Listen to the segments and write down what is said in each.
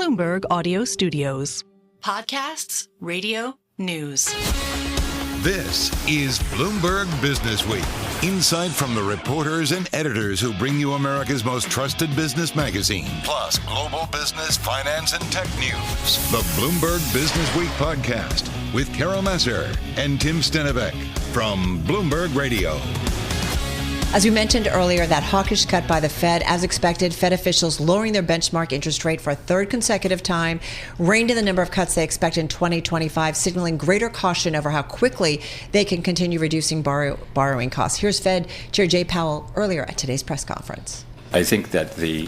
Bloomberg Audio Studios. Podcasts, radio, news. This is Bloomberg Businessweek. Insight from the reporters and editors who bring you America's most trusted business magazine, plus global business, finance, and tech news. The Bloomberg Businessweek podcast with Carol Massar and Tim Stenovec from Bloomberg Radio. As we mentioned earlier, that hawkish cut by the Fed, as expected, Fed officials lowering their benchmark interest rate for a third consecutive time, reined in the number of cuts they expect in 2025, signaling greater caution over how quickly they can continue reducing borrowing costs. Here's Fed Chair Jay Powell earlier at today's press conference. I think that the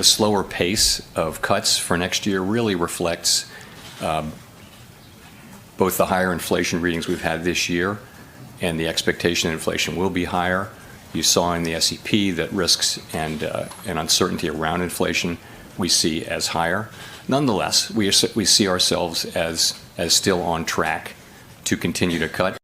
slower pace of cuts for next year really reflects both the higher inflation readings we've had this year and the expectation that inflation will be higher. You saw in the SEP that risks and uncertainty around inflation we see as higher. Nonetheless, we see ourselves as still on track to continue to cut.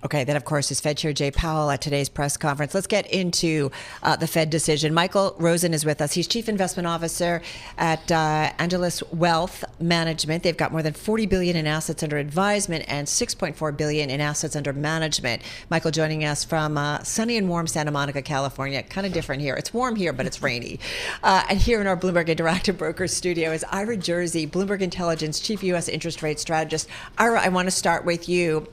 Okay, that, of course, is Fed Chair Jay Powell at today's press conference. Let's get into the Fed decision. Michael Rosen is with us. He's Chief Investment Officer at Angelus Wealth Management. They've got more than $40 billion in assets under advisement and $6.4 billion in assets under management. Michael joining us from sunny and warm Santa Monica, California. Kind of different here. It's warm here, but it's rainy. And here in our Bloomberg Interactive Brokers studio is Ira Jersey, Bloomberg Intelligence Chief U.S. Interest Rate Strategist. Ira, I want to start with you.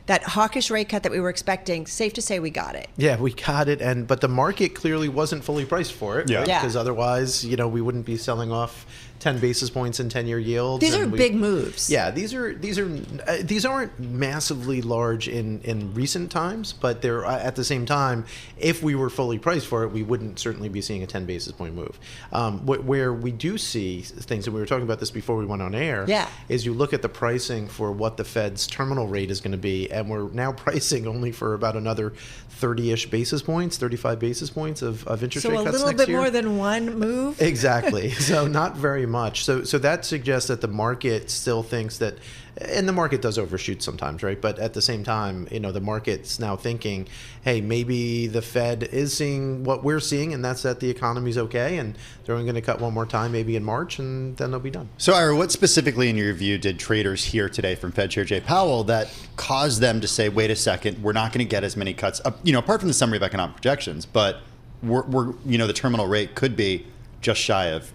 That hawkish rate cut that we were expecting, safe to say we got it. Yeah, we got it, but the market clearly wasn't fully priced for it, right? Because otherwise, we wouldn't be selling off 10 basis points in 10-year yields. These are big moves. Yeah, these aren't massively large in recent times, but they're at the same time, if we were fully priced for it, we wouldn't certainly be seeing a 10 basis point move. Where we do see things, and we were talking about this before we went on air, is you look at the pricing for what the Fed's terminal rate is going to be, and we're now pricing only for about another 30-ish basis points, 35 basis points of interest rate cuts next year. So a little bit more than one move? Exactly. So not very much. So that suggests that the market still thinks that, and the market does overshoot sometimes, right? But at the same time, the market's now thinking, hey, maybe the Fed is seeing what we're seeing, and that's that the economy's okay, and they're only going to cut one more time, maybe in March, and then they'll be done. So, Ira, what specifically, in your view, did traders hear today from Fed Chair Jay Powell that caused them to say, wait a second, we're not going to get as many cuts, apart from the summary of economic projections, but we're the terminal rate could be just shy of,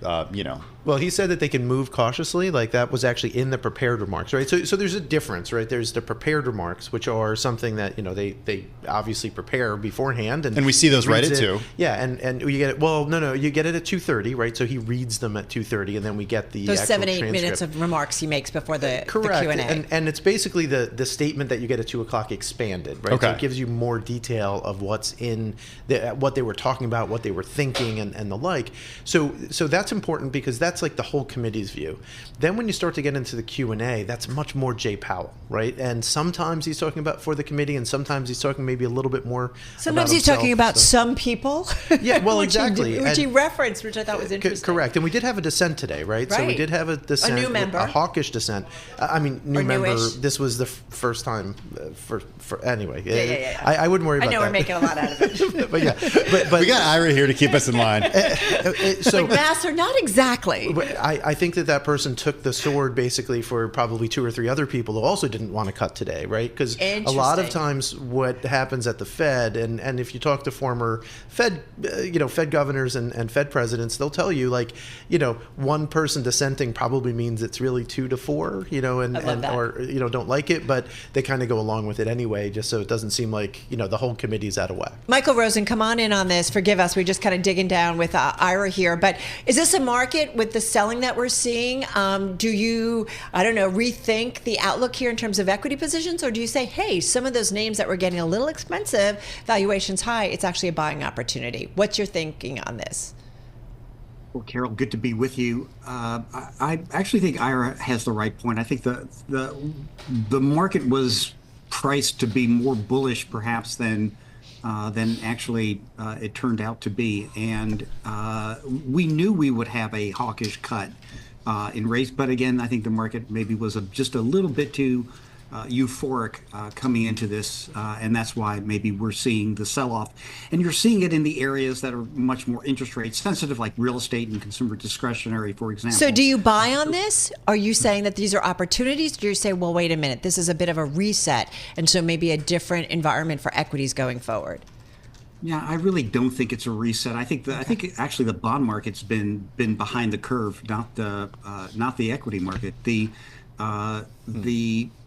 Well, he said that they can move cautiously, like that was actually in the prepared remarks, right? So there's a difference, right? There's the prepared remarks, which are something that, they obviously prepare beforehand. And we see those right at 2. Yeah, and you get it, you get it at 2:30, right? So he reads them at 2:30, and then we get the those actual 7-8 minutes of remarks he makes before the Correct. Q&A. And it's basically the statement that you get at 2 o'clock expanded, right? Okay. So it gives you more detail of what's in, what they were talking about, what they were thinking, and the like. So that's important because that's like the whole committee's view. Then when you start to get into the Q&A, that's much more Jay Powell, right? And sometimes he's talking about for the committee, and sometimes he's talking maybe a little bit more. Sometimes he's talking about some people. Yeah, well, which exactly. Which he referenced, which I thut was interesting. Correct. And we did have a dissent today, right? So we did have a dissent. A new member. A hawkish dissent. New member. Newish. This was the first time for anyway. Yeah. I wouldn't worry about that. I know we're making a lot out of it. but we got Ira here to keep us in line. So Massar, not exactly. I think that person took the sword basically for probably 2 or 3 other people who also didn't want to cut today, right? Because a lot of times what happens at the Fed, and if you talk to former Fed, Fed governors and Fed presidents, they'll tell you one person dissenting probably means it's really 2 to 4, or don't like it, but they kind of go along with it anyway, just so it doesn't seem like the whole committee's out of whack. Michael Rosen, come on in on this. Forgive us, we're just kind of digging down with Ira here, but is this a market with the selling that we're seeing? Do you, rethink the outlook here in terms of equity positions, or do you say, hey, some of those names that were getting a little expensive, valuations high, it's actually a buying opportunity? What's your thinking on this? Well, Carol, good to be with you. I actually think Ira has the right point. I think the market was priced to be more bullish, perhaps, than actually it turned out to be, and we knew we would have a hawkish cut in rates. But again, I think the market maybe was just a little bit too euphoric coming into this, and that's why maybe we're seeing the sell-off. And you're seeing it in the areas that are much more interest rate sensitive, like real estate and consumer discretionary, for example. So do you buy on this? Are you saying that these are opportunities? Or do you say, well, wait a minute, this is a bit of a reset, and so maybe a different environment for equities going forward? Yeah, I really don't think it's a reset. I think actually the bond market's been behind the curve, not the equity market.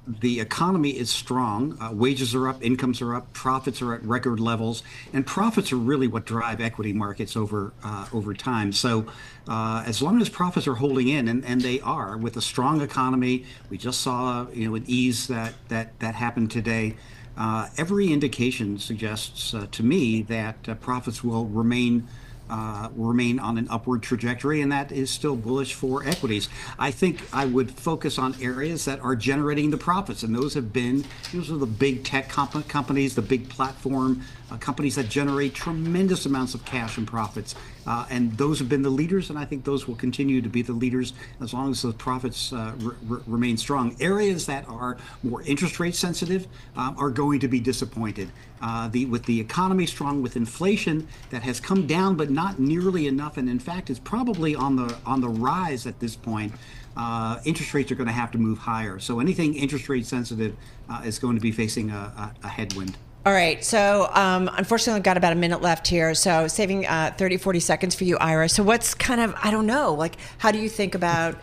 The economy is strong. Wages are up, incomes are up, profits are at record levels, and profits are really what drive equity markets over time. So as long as profits are holding in, and they are, with a strong economy, we just saw an ease that happened today. Every indication suggests to me that profits will remain on an upward trajectory, and that is still bullish for equities. I think I would focus on areas that are generating the profits, and those are the big tech companies, the big platform companies that generate tremendous amounts of cash and profits, and those have been the leaders, and I think those will continue to be the leaders as long as those profits remain strong. Areas that are more interest rate sensitive are going to be disappointed. With the economy strong, with inflation that has come down but not nearly enough, and in fact is probably on the rise at this point, interest rates are going to have to move higher. So anything interest rate sensitive is going to be facing a headwind. All right. So unfortunately, I've got about a minute left here. So saving 30, 40 seconds for you, Ira. So what's kind of, I don't know, like, how do you think about,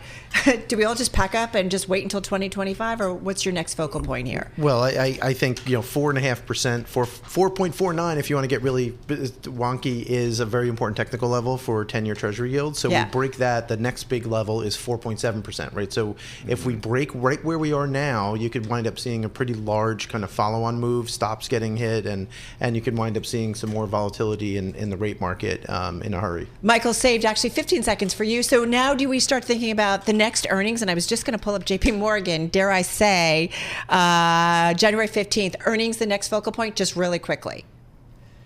do we all just pack up and just wait until 2025, or what's your next focal point here? Well, I think 4.5%, 4.49, if you want to get really wonky, is a very important technical level for 10-year Treasury yield. So we break that. The next big level is 4.7%, right? So if we break right where we are now, you could wind up seeing a pretty large kind of follow-on move, stops getting hit, and you could wind up seeing some more volatility in the rate market in a hurry. Michael saved actually 15 seconds for you. So now do we start thinking about the next earnings? And I was just going to pull up JP Morgan, dare I say, January 15th, earnings, the next focal point, just really quickly.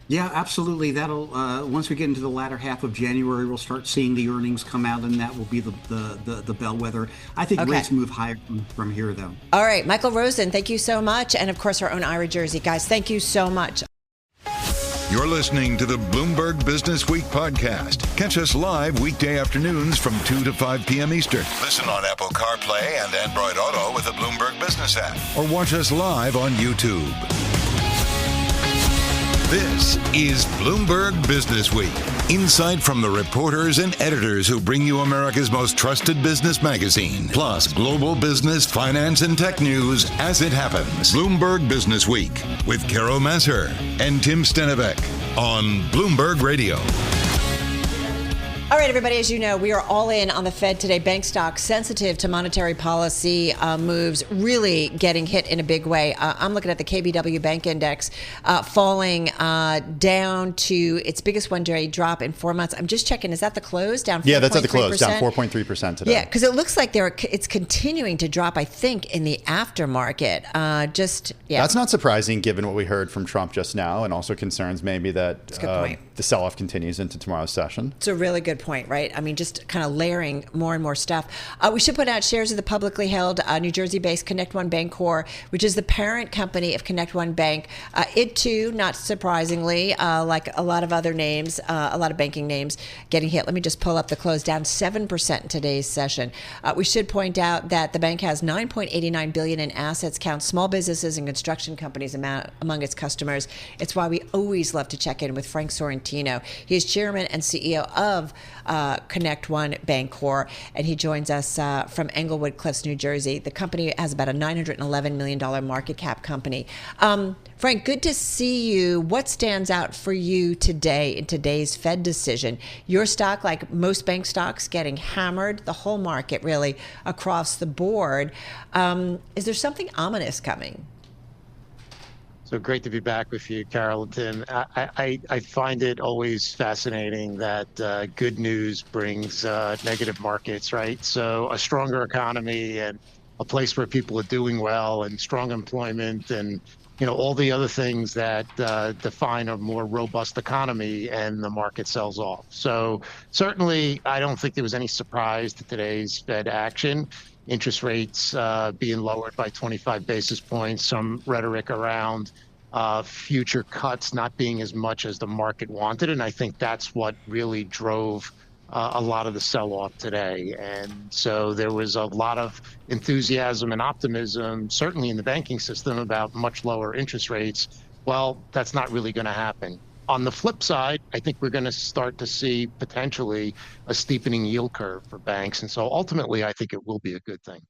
Yeah, absolutely. That'll once we get into the latter half of January, we'll start seeing the earnings come out, and that will be the bellwether. I think rates move higher from here, though. All right, Michael Rosen, thank you so much, and of course our own Ira Jersey, guys. Thank you so much. You're listening to the Bloomberg Businessweek podcast. Catch us live weekday afternoons from 2 to 5 p.m. Eastern. Listen on Apple CarPlay and Android Auto with the Bloomberg Business app, or watch us live on YouTube. This is Bloomberg Businessweek. Insight from the reporters and editors who bring you America's most trusted business magazine. Plus, global business, finance, and tech news as it happens. Bloomberg Businessweek with Carol Massar and Tim Stenovec on Bloomberg Radio. All right, everybody, as you know, we are all in on the Fed today. Bank stocks sensitive to monetary policy moves really getting hit in a big way. I'm looking at the KBW Bank Index falling down to its biggest one-day drop in 4 months. I'm just checking. Is that the close? Down 4.3%? Yeah, that's at the close, down 4.3% today. Yeah, because it looks like it's continuing to drop, I think, in the aftermarket. That's not surprising given what we heard from Trump just now, and also concerns maybe that the sell-off continues into tomorrow's session. It's a really good point, right? I mean, just kind of layering more and more stuff. We should put out shares of the publicly held New Jersey-based ConnectOne Bank Corp, which is the parent company of ConnectOne Bank. It too, not surprisingly, like a lot of other names, a lot of banking names, getting hit. Let me just pull up the close, down 7% in today's session. We should point out that the bank has $9.89 billion in assets, counts small businesses and construction companies among its customers. It's why we always love to check in with Frank Sorrentino. He is chairman and CEO of ConnectOne Bank Corp, and he joins us from Englewood Cliffs, New Jersey. The company has about a $911 million market cap company. Frank, good to see you. What stands out for you today in today's Fed decision? Your stock, like most bank stocks, getting hammered, the whole market really across the board. Is there something ominous coming? So great to be back with you, Carol and Tim. I find it always fascinating that good news brings negative markets, right? So a stronger economy and a place where people are doing well and strong employment and all the other things that define a more robust economy, and the market sells off. So certainly, I don't think there was any surprise to today's Fed action. Interest rates being lowered by 25 basis points, some rhetoric around future cuts not being as much as the market wanted. And I think that's what really drove a lot of the sell-off today. And so there was a lot of enthusiasm and optimism, certainly in the banking system, about much lower interest rates. Well, that's not really going to happen. On the flip side, I think we're going to start to see potentially a steepening yield curve for banks. And so ultimately, I think it will be a good thing.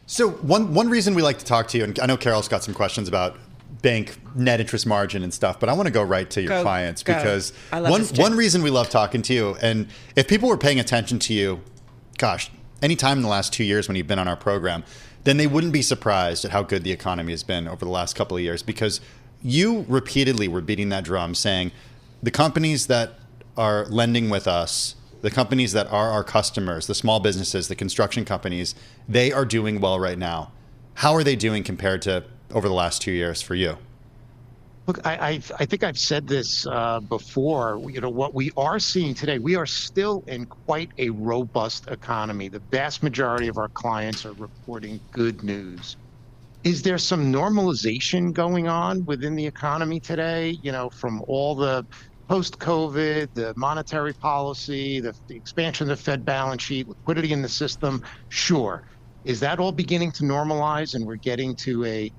So one reason we like to talk to you, and I know Carol's got some questions about bank net interest margin and stuff, but I want to go right to your clients because one reason we love talking to you, and if people were paying attention to you, gosh, any time in the last 2 years when you've been on our program, then they wouldn't be surprised at how good the economy has been over the last couple of years, because you repeatedly were beating that drum saying the companies that are lending with us, the companies that are our customers, the small businesses, the construction companies, they are doing well right now. How are they doing compared to over the last 2 years for you? Look, I think I've said this before. What we are seeing today, we are still in quite a robust economy. The vast majority of our clients are reporting good news. Is there some normalization going on within the economy today? From all the post-COVID, the monetary policy, the expansion of the Fed balance sheet, liquidity in the system? Sure. Is that all beginning to normalize, and we're getting to a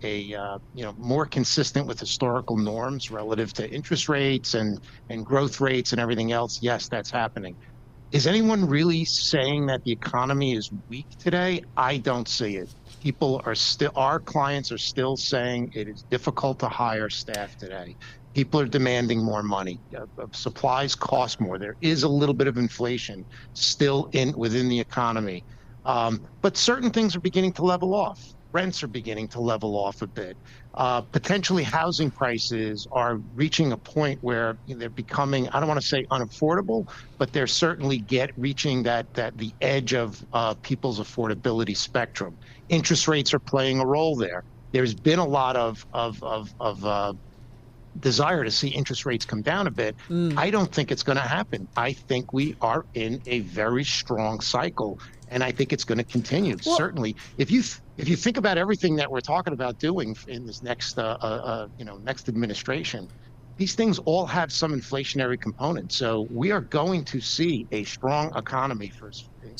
more consistent with historical norms relative to interest rates and growth rates and everything else? Yes, that's happening. Is anyone really saying that the economy is weak today? I don't see it. Our clients are still saying it is difficult to hire staff today. People are demanding more money. Supplies cost more. There is a little bit of inflation still within the economy. But certain things are beginning to level off. Rents are beginning to level off a bit. Potentially housing prices are reaching a point where they're becoming, I don't want to say unaffordable, but they're certainly reaching the edge of people's affordability spectrum. Interest rates are playing a role there. There's been a lot of desire to see interest rates come down a bit. I don't think it's going to happen. I think we are in a very strong cycle, and I think it's going to continue. Well, certainly, if you think about everything that we're talking about doing in this next administration, these things all have some inflationary component. So we are going to see a strong economy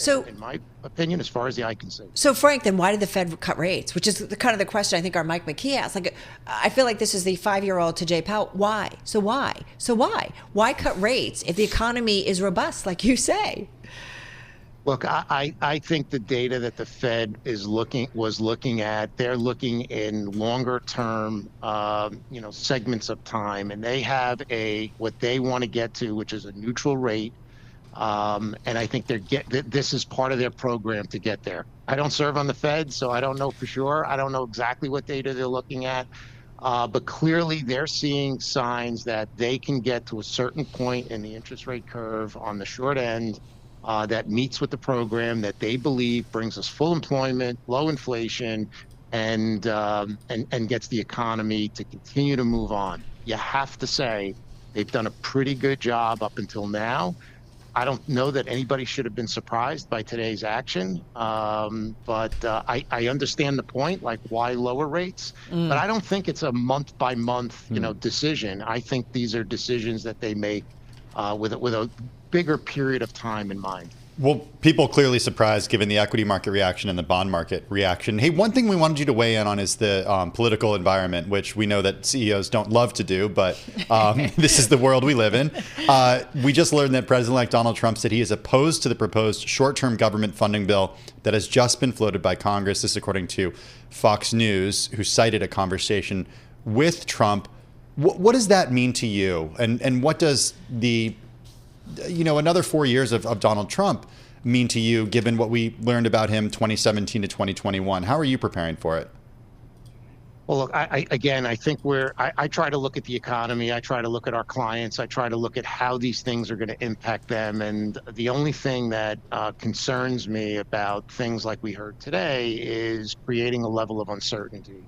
in my opinion, as far as the eye can see. So Frank, then why did the Fed cut rates? Which is kind of the question I think our Mike McKee asked. Like, I feel like this is the 5-year-old to Jay Powell. Why? So why? Why cut rates if the economy is robust, like you say? Look, I think the data that the Fed was looking at, they're looking in longer term, segments of time, and they have what they want to get to, which is a neutral rate. And I think this is part of their program to get there. I don't serve on the Fed, so I don't know for sure. I don't know exactly what data they're looking at, but clearly they're seeing signs that they can get to a certain point in the interest rate curve on the short end that meets with the program that they believe brings us full employment, low inflation, and gets the economy to continue to move on. You have to say they've done a pretty good job up until now. I don't know that anybody should have been surprised by today's action, but I understand the point, like why lower rates, but I don't think it's a month by month, decision. I think these are decisions that they make with a bigger period of time in mind. Well, people clearly surprised given the equity market reaction and the bond market reaction. Hey, one thing we wanted you to weigh in on is the political environment, which we know that CEOs don't love to do, but this is the world we live in. We just learned that President-elect Donald Trump said he is opposed to the proposed short-term government funding bill that has just been floated by Congress. This according to Fox News, who cited a conversation with Trump. What does that mean to you? And what does another 4 years of Donald Trump mean to you, given what we learned about him 2017 to 2021? How are you preparing for it? Well, look, I think I try to look at the economy. I try to look at our clients. I try to look at how these things are going to impact them. And the only thing that concerns me about things like we heard today is creating a level of uncertainty.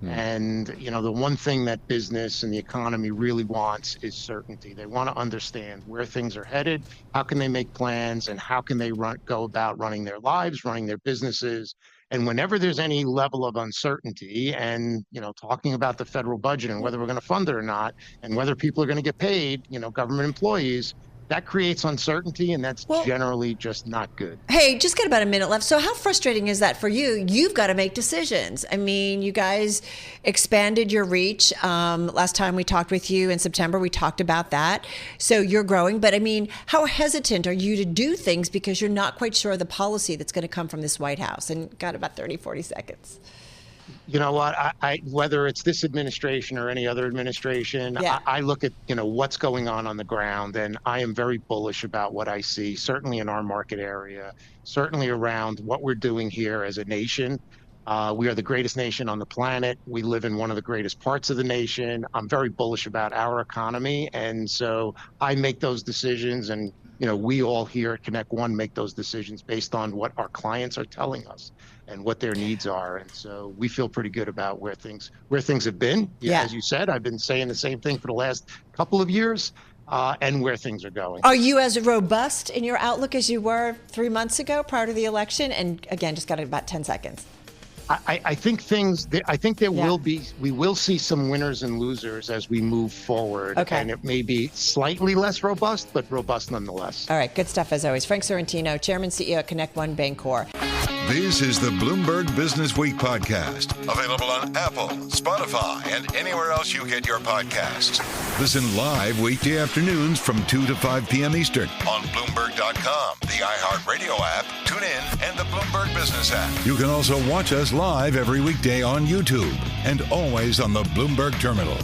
And, the one thing that business and the economy really wants is certainty. They want to understand where things are headed, how can they make plans, and how can they go about running their lives, running their businesses. And whenever there's any level of uncertainty and, talking about the federal budget and whether we're going to fund it or not, and whether people are going to get paid, government employees, that creates uncertainty, and that's generally just not good. Hey, just got about a minute left. So how frustrating is that for you? You've got to make decisions. I mean, you guys expanded your reach. Last time we talked with you in September, we talked about that. So you're growing. But I mean, how hesitant are you to do things because you're not quite sure of the policy that's going to come from this White House? And got about 30, 40 seconds. You know what? I whether it's this administration or any other administration, I look at what's going on the ground, and I am very bullish about what I see. Certainly in our market area, certainly around what we're doing here as a nation. We are the greatest nation on the planet. We live in one of the greatest parts of the nation. I'm very bullish about our economy, and so I make those decisions, and we all here at ConnectOne make those decisions based on what our clients are telling us and what their needs are. And so we feel pretty good about where things have been. As you said, I've been saying the same thing for the last couple of years, and where things are going. Are you as robust in your outlook as you were 3 months ago prior to the election? And again, just got about 10 seconds. I think we will see some winners and losers as we move forward. Okay. And it may be slightly less robust, but robust nonetheless. All right. Good stuff as always. Frank Sorrentino, Chairman, CEO at ConnectOne Bank. This is the Bloomberg Businessweek podcast, available on Apple, Spotify, and anywhere else you get your podcasts. Listen live weekday afternoons from 2 to 5 p.m. Eastern on Bloomberg.com, the iHeartRadio app, TuneIn, and the Bloomberg Business app. You can also watch us live every weekday on YouTube and always on the Bloomberg Terminal.